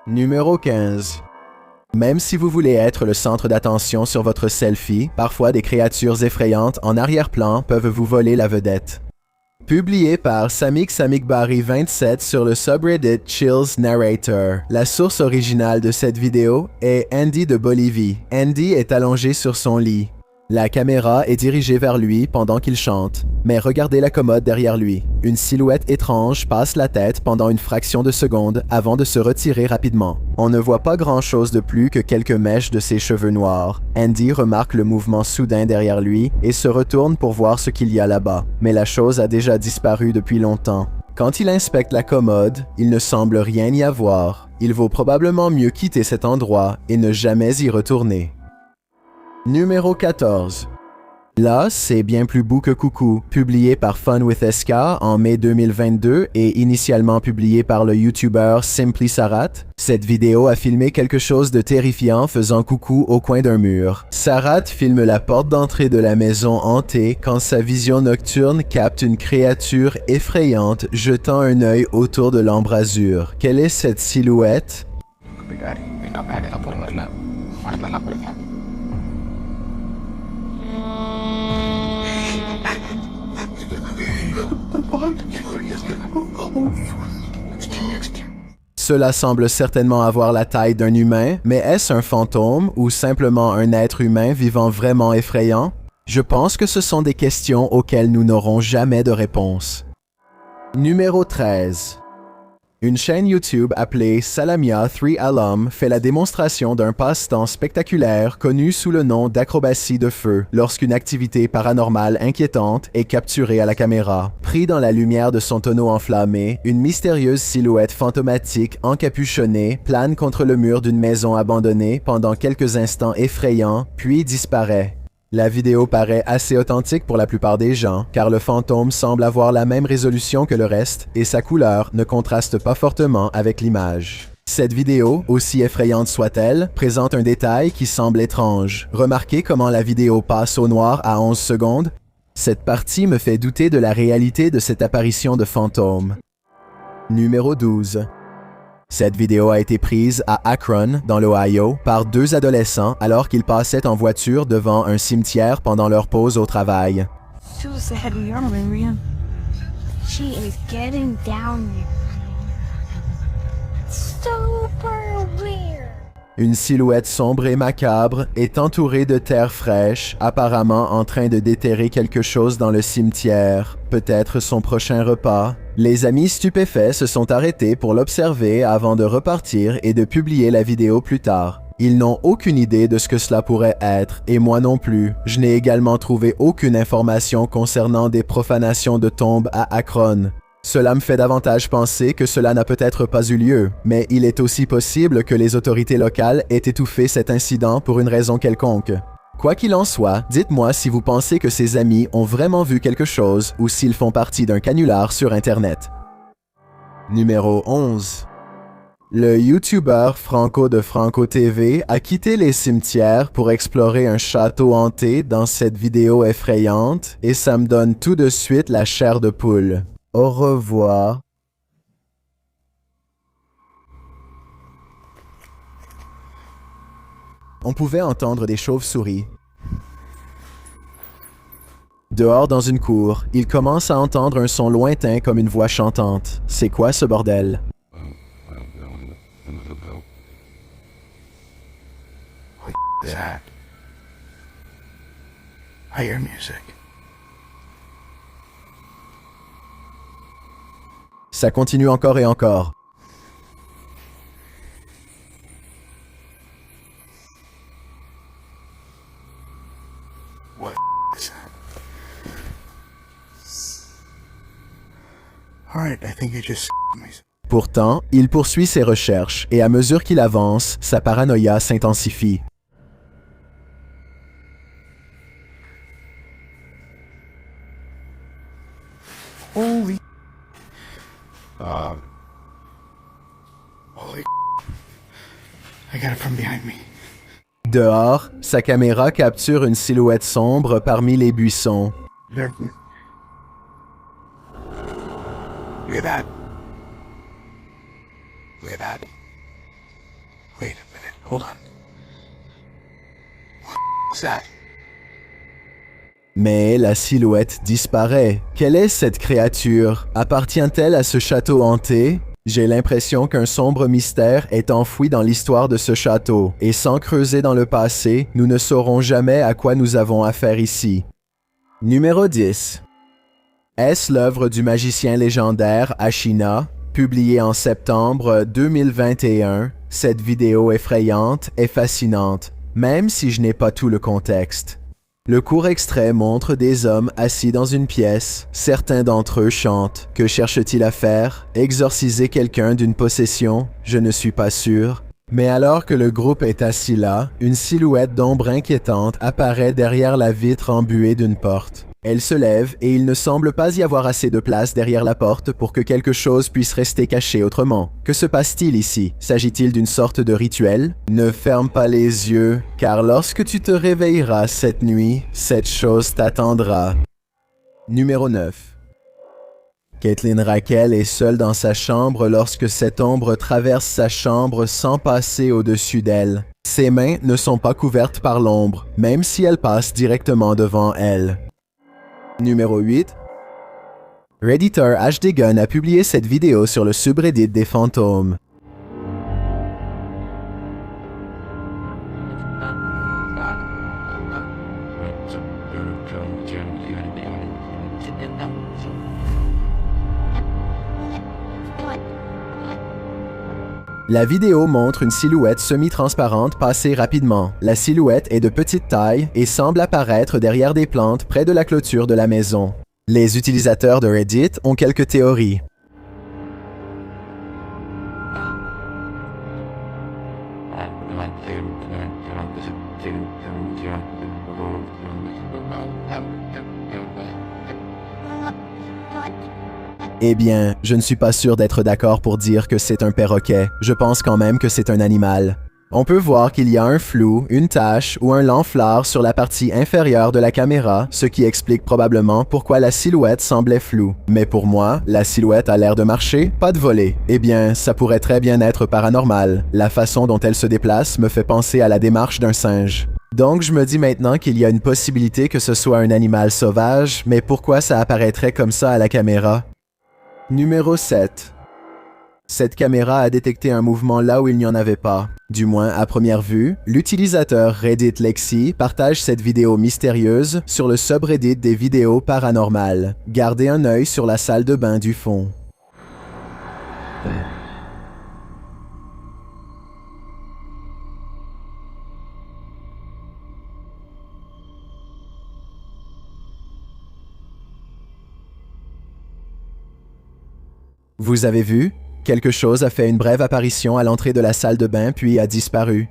Numéro 15. Même si vous voulez être le centre d'attention sur votre selfie, parfois des créatures effrayantes en arrière-plan peuvent vous voler la vedette. Publié par Samikbari27 sur le subreddit Chills Narrator. La source originale de cette vidéo est Andy de Bolivie. Andy est allongé sur son lit. La caméra est dirigée vers lui pendant qu'il chante, mais regardez la commode derrière lui. Une silhouette étrange passe la tête pendant une fraction de seconde avant de se retirer rapidement. On ne voit pas grand-chose de plus que quelques mèches de ses cheveux noirs. Andy remarque le mouvement soudain derrière lui et se retourne pour voir ce qu'il y a là-bas, mais la chose a déjà disparu depuis longtemps. Quand il inspecte la commode, il ne semble rien y avoir. Il vaut probablement mieux quitter cet endroit et ne jamais y retourner. Numéro 14. Là, c'est bien plus beau que coucou, publié par Fun with SK en mai 2022 et initialement publié par le YouTuber Simply Sarat. Cette vidéo a filmé quelque chose de terrifiant faisant coucou au coin d'un mur. Sarat filme la porte d'entrée de la maison hantée quand sa vision nocturne capte une créature effrayante jetant un œil autour de l'embrasure. Quelle est cette silhouette? Cela semble certainement avoir la taille d'un humain, mais est-ce un fantôme ou simplement un être humain vivant vraiment effrayant? Je pense que ce sont des questions auxquelles nous n'aurons jamais de réponse. Numéro 13. Une chaîne YouTube appelée Salamia3Alum fait la démonstration d'un passe-temps spectaculaire connu sous le nom d'acrobatie de feu lorsqu'une activité paranormale inquiétante est capturée à la caméra. Pris dans la lumière de son tonneau enflammé, une mystérieuse silhouette fantomatique encapuchonnée plane contre le mur d'une maison abandonnée pendant quelques instants effrayants, puis disparaît. La vidéo paraît assez authentique pour la plupart des gens, car le fantôme semble avoir la même résolution que le reste et sa couleur ne contraste pas fortement avec l'image. Cette vidéo, aussi effrayante soit-elle, présente un détail qui semble étrange. Remarquez comment la vidéo passe au noir à 11 secondes? Cette partie me fait douter de la réalité de cette apparition de fantôme. Numéro 12. Cette vidéo a été prise à Akron, dans l'Ohio, par deux adolescents alors qu'ils passaient en voiture devant un cimetière pendant leur pause au travail. Une silhouette sombre et macabre est entourée de terre fraîche, apparemment en train de déterrer quelque chose dans le cimetière, peut-être son prochain repas. Les amis stupéfaits se sont arrêtés pour l'observer avant de repartir et de publier la vidéo plus tard. Ils n'ont aucune idée de ce que cela pourrait être, et moi non plus. Je n'ai également trouvé aucune information concernant des profanations de tombes à Akron. Cela me fait davantage penser que cela n'a peut-être pas eu lieu, mais il est aussi possible que les autorités locales aient étouffé cet incident pour une raison quelconque. Quoi qu'il en soit, dites-moi si vous pensez que ces amis ont vraiment vu quelque chose ou s'ils font partie d'un canular sur Internet. Numéro 11. Le YouTuber Franco de Franco TV a quitté les cimetières pour explorer un château hanté dans cette vidéo effrayante et ça me donne tout de suite la chair de poule. Au revoir. On pouvait entendre des chauves-souris. Dehors dans une cour, il commence à entendre un son lointain comme une voix chantante. C'est quoi ce bordel? That. I hear music. Ça continue encore et encore. What is that? Alright, I think I just myself. Pourtant, il poursuit ses recherches et à mesure qu'il avance, sa paranoïa s'intensifie. Holy. I got it from behind me. Dehors, sa caméra capture une silhouette sombre parmi les buissons. There. Look at that. Look at that. Hold on. What's that? Mais la silhouette disparaît. Quelle est cette créature? Appartient-elle à ce château hanté? J'ai l'impression qu'un sombre mystère est enfoui dans l'histoire de ce château, et sans creuser dans le passé, nous ne saurons jamais à quoi nous avons affaire ici. Numéro 10. Est-ce l'œuvre du magicien légendaire Ashina? Publiée en septembre 2021, cette vidéo effrayante est fascinante, même si je n'ai pas tout le contexte. Le court extrait montre des hommes assis dans une pièce. Certains d'entre eux chantent. Que cherche-t-il à faire? Exorciser quelqu'un d'une possession? Je ne suis pas sûr. Mais alors que le groupe est assis là, une silhouette d'ombre inquiétante apparaît derrière la vitre embuée d'une porte. Elle se lève et il ne semble pas y avoir assez de place derrière la porte pour que quelque chose puisse rester caché autrement. Que se passe-t-il ici? S'agit-il d'une sorte de rituel? Ne ferme pas les yeux, car lorsque tu te réveilleras cette nuit, cette chose t'attendra. Numéro 9. Caitlin Raquel est seule dans sa chambre lorsque cette ombre traverse sa chambre sans passer au-dessus d'elle. Ses mains ne sont pas couvertes par l'ombre, même si elle passe directement devant elle. Numéro 8. Redditor HDGun a publié cette vidéo sur le subreddit des fantômes. La vidéo montre une silhouette semi-transparente passer rapidement. La silhouette est de petite taille et semble apparaître derrière des plantes près de la clôture de la maison. Les utilisateurs de Reddit ont quelques théories. Eh bien, je ne suis pas sûr d'être d'accord pour dire que c'est un perroquet. Je pense quand même que c'est un animal. On peut voir qu'il y a un flou, une tache ou un lanflard sur la partie inférieure de la caméra, ce qui explique probablement pourquoi la silhouette semblait floue. Mais pour moi, la silhouette a l'air de marcher, pas de voler. Eh bien, ça pourrait très bien être paranormal. La façon dont elle se déplace me fait penser à la démarche d'un singe. Donc je me dis maintenant qu'il y a une possibilité que ce soit un animal sauvage, mais pourquoi ça apparaîtrait comme ça à la caméra? Numéro 7. Cette caméra a détecté un mouvement là où il n'y en avait pas. Du moins, à première vue, l'utilisateur Reddit Lexi partage cette vidéo mystérieuse sur le subreddit des vidéos paranormales. Gardez un œil sur la salle de bain du fond. Vous avez vu? Quelque chose a fait une brève apparition à l'entrée de la salle de bain puis a disparu.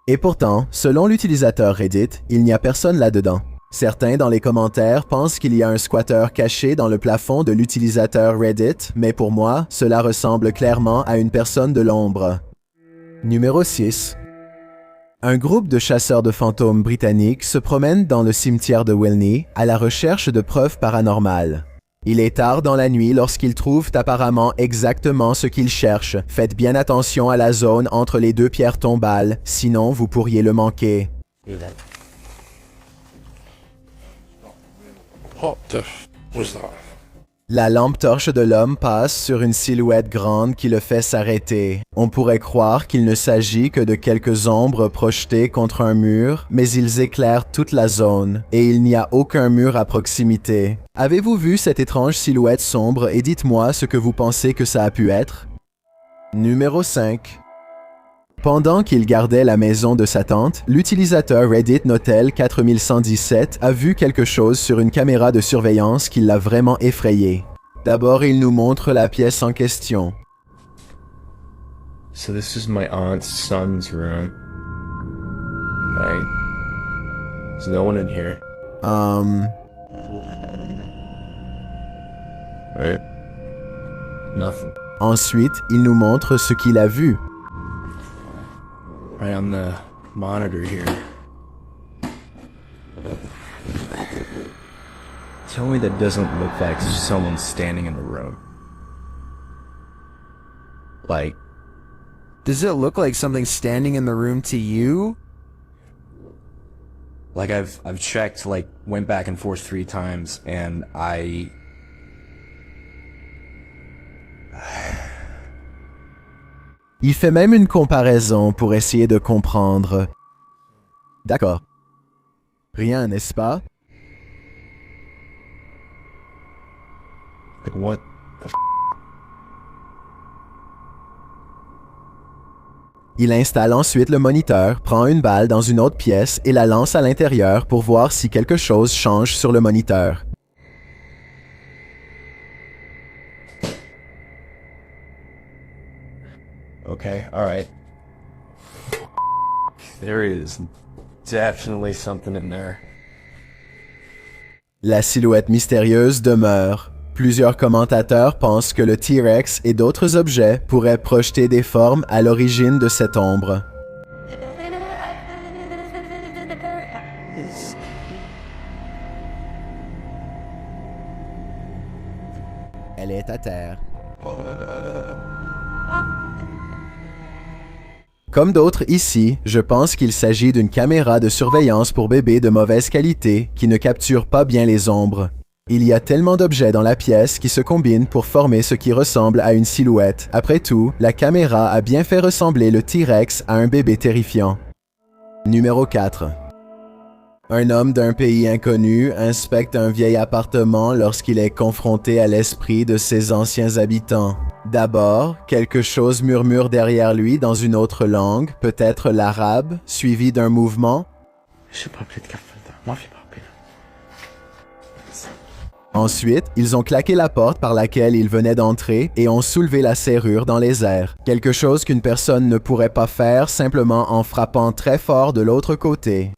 Et pourtant, selon l'utilisateur Reddit, il n'y a personne là-dedans. Certains dans les commentaires pensent qu'il y a un squatter caché dans le plafond de l'utilisateur Reddit, mais pour moi, cela ressemble clairement à une personne de l'ombre. Numéro 6. Un groupe de chasseurs de fantômes britanniques se promène dans le cimetière de Wilney à la recherche de preuves paranormales. Il est tard dans la nuit lorsqu'ils trouvent apparemment exactement ce qu'ils cherchent. Faites bien attention à la zone entre les deux pierres tombales, sinon vous pourriez le manquer. What the f was that? La lampe torche de l'homme passe sur une silhouette grande qui le fait s'arrêter. On pourrait croire qu'il ne s'agit que de quelques ombres projetées contre un mur, mais ils éclairent toute la zone, et il n'y a aucun mur à proximité. Avez-vous vu cette étrange silhouette sombre et dites-moi ce que vous pensez que ça a pu être? Numéro 5. Pendant qu'il gardait la maison de sa tante, l'utilisateur Reddit Notel 4117 a vu quelque chose sur une caméra de surveillance qui l'a vraiment effrayé. D'abord, il nous montre la pièce en question. So this is my aunt's son's room. Right? There's no one in here. Right? Nothing. Ensuite, il nous montre ce qu'il a vu. Right on the monitor here. Tell me that doesn't look like someone standing in the room. Like, Does it look like something standing in the room to you? like I've checked, like, went back and forth 3 times, and Il fait même une comparaison pour essayer de comprendre. D'accord. Rien, n'est-ce pas? Like, what? Il installe ensuite le moniteur, prend une balle dans une autre pièce et la lance à l'intérieur pour voir si quelque chose change sur le moniteur. Okay, alright. There is definitely something in there. La silhouette mystérieuse demeure. Plusieurs commentateurs pensent que le T-Rex et d'autres objets pourraient projeter des formes à l'origine de cette ombre. Elle est à terre. Comme d'autres ici, je pense qu'il s'agit d'une caméra de surveillance pour bébés de mauvaise qualité qui ne capture pas bien les ombres. Il y a tellement d'objets dans la pièce qui se combinent pour former ce qui ressemble à une silhouette. Après tout, la caméra a bien fait ressembler le T-Rex à un bébé terrifiant. Numéro 4. Un homme d'un pays inconnu inspecte un vieil appartement lorsqu'il est confronté à l'esprit de ses anciens habitants. D'abord, quelque chose murmure derrière lui dans une autre langue, peut-être l'arabe, suivi d'un mouvement. Ensuite, ils ont claqué la porte par laquelle ils venaient d'entrer et ont soulevé la serrure dans les airs. Quelque chose qu'une personne ne pourrait pas faire simplement en frappant très fort de l'autre côté.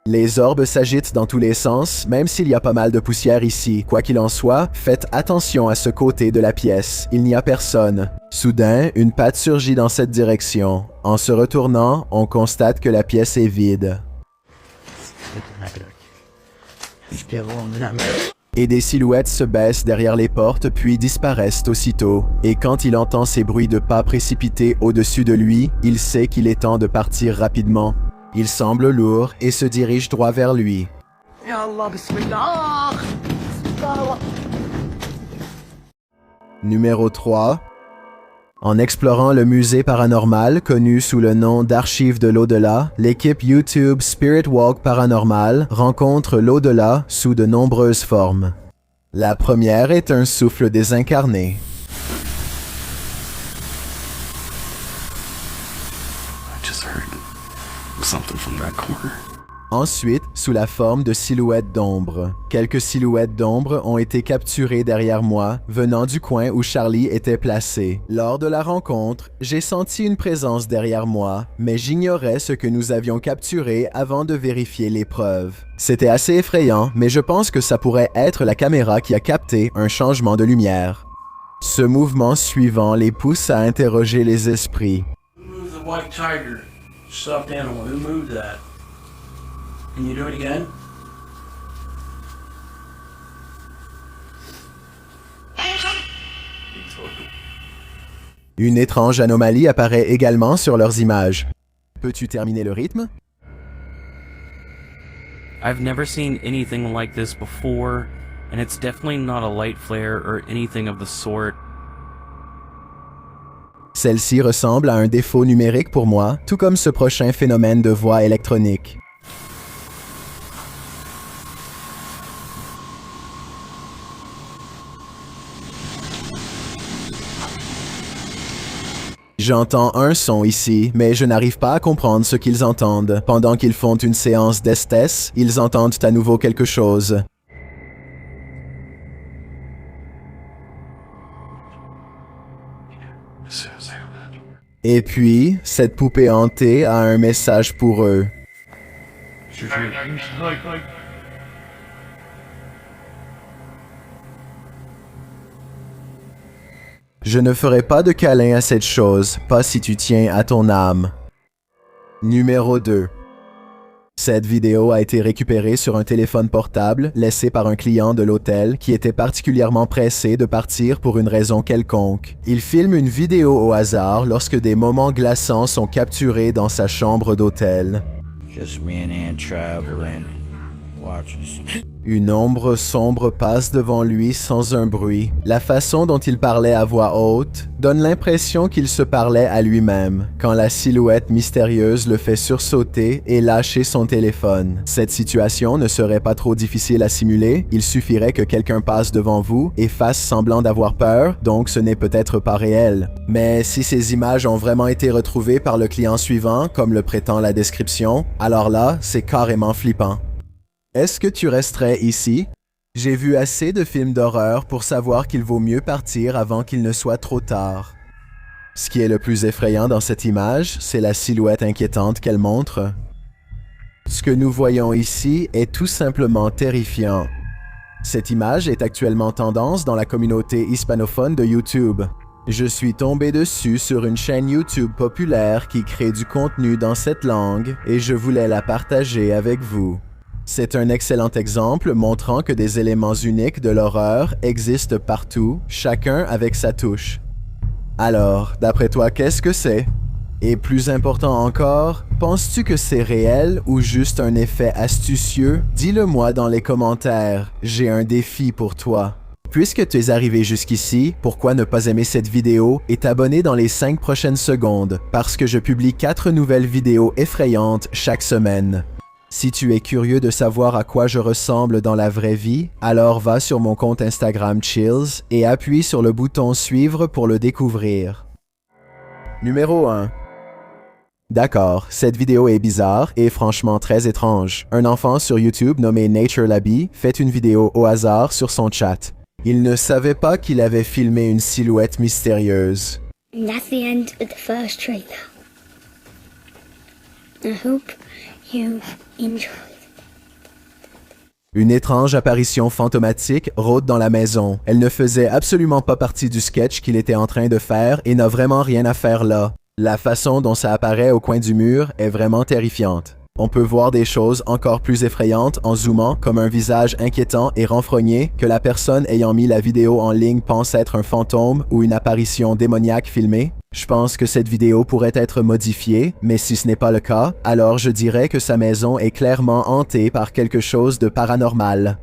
Les orbes s'agitent dans tous les sens, même s'il y a pas mal de poussière ici. Quoi qu'il en soit, faites attention à ce côté de la pièce. Il n'y a personne. Soudain, une patte surgit dans cette direction. En se retournant, on constate que la pièce est vide. Et des silhouettes se baissent derrière les portes puis disparaissent aussitôt. Et quand il entend ces bruits de pas précipités au-dessus de lui, il sait qu'il est temps de partir rapidement. Il semble lourd et se dirige droit vers lui. Numéro 3. En explorant le musée paranormal, connu sous le nom d'Archives de l'au-delà, l'équipe YouTube Spirit Walk Paranormal rencontre l'au-delà sous de nombreuses formes. La première est un souffle désincarné. I just heard something from that corner. Ensuite, sous la forme de silhouettes d'ombre. Quelques silhouettes d'ombre ont été capturées derrière moi, venant du coin où Charlie était placé. Lors de la rencontre, j'ai senti une présence derrière moi, mais j'ignorais ce que nous avions capturé avant de vérifier les preuves. C'était assez effrayant, mais je pense que ça pourrait être la caméra qui a capté un changement de lumière. Ce mouvement suivant les pousse à interroger les esprits. Who moved the white tiger? Stuffed animal. Who moved that? Can you do it again? Une étrange anomalie apparaît également sur leurs images. Peux-tu terminer le rythme? I've never seen anything like this before, and it's definitely not a light flare or anything of the sort. Celle-ci ressemble à un défaut numérique pour moi, tout comme ce prochain phénomène de voix électronique. J'entends un son ici, mais je n'arrive pas à comprendre ce qu'ils entendent. Pendant qu'ils font une séance d'esthèse, ils entendent à nouveau quelque chose. Et puis, cette poupée hantée a un message pour eux. Je ne ferai pas de câlin à cette chose, pas si tu tiens à ton âme. Numéro 2. Cette vidéo a été récupérée sur un téléphone portable laissé par un client de l'hôtel qui était particulièrement pressé de partir pour une raison quelconque. Il filme une vidéo au hasard lorsque des moments glaçants sont capturés dans sa chambre d'hôtel. Just me and Ann traveling, watching. Une ombre sombre passe devant lui sans un bruit. La façon dont il parlait à voix haute donne l'impression qu'il se parlait à lui-même, quand la silhouette mystérieuse le fait sursauter et lâcher son téléphone. Cette situation ne serait pas trop difficile à simuler, il suffirait que quelqu'un passe devant vous et fasse semblant d'avoir peur, donc ce n'est peut-être pas réel. Mais si ces images ont vraiment été retrouvées par le client suivant, comme le prétend la description, alors là, c'est carrément flippant. Est-ce que tu resterais ici? J'ai vu assez de films d'horreur pour savoir qu'il vaut mieux partir avant qu'il ne soit trop tard. Ce qui est le plus effrayant dans cette image, c'est la silhouette inquiétante qu'elle montre. Ce que nous voyons ici est tout simplement terrifiant. Cette image est actuellement tendance dans la communauté hispanophone de YouTube. Je suis tombé dessus sur une chaîne YouTube populaire qui crée du contenu dans cette langue et je voulais la partager avec vous. C'est un excellent exemple montrant que des éléments uniques de l'horreur existent partout, chacun avec sa touche. Alors, d'après toi, qu'est-ce que c'est? Et plus important encore, penses-tu que c'est réel ou juste un effet astucieux? Dis-le-moi dans les commentaires, j'ai un défi pour toi. Puisque tu es arrivé jusqu'ici, pourquoi ne pas aimer cette vidéo et t'abonner dans les 5 prochaines secondes, parce que je publie 4 nouvelles vidéos effrayantes chaque semaine. Si tu es curieux de savoir à quoi je ressemble dans la vraie vie, alors va sur mon compte Instagram Chills et appuie sur le bouton suivre pour le découvrir. Numéro 1. D'accord, cette vidéo est bizarre et franchement très étrange. Un enfant sur YouTube nommé Nature Labby fait une vidéo au hasard sur son chat. Il ne savait pas qu'il avait filmé une silhouette mystérieuse. And that's the end of the first trailer. I hope you enjoyed. Une étrange apparition fantomatique rôde dans la maison. Elle ne faisait absolument pas partie du sketch qu'il était en train de faire et n'a vraiment rien à faire là. La façon dont ça apparaît au coin du mur est vraiment terrifiante. On peut voir des choses encore plus effrayantes en zoomant, comme un visage inquiétant et renfrogné que la personne ayant mis la vidéo en ligne pense être un fantôme ou une apparition démoniaque filmée. Je pense que cette vidéo pourrait être modifiée, mais si ce n'est pas le cas, alors je dirais que sa maison est clairement hantée par quelque chose de paranormal.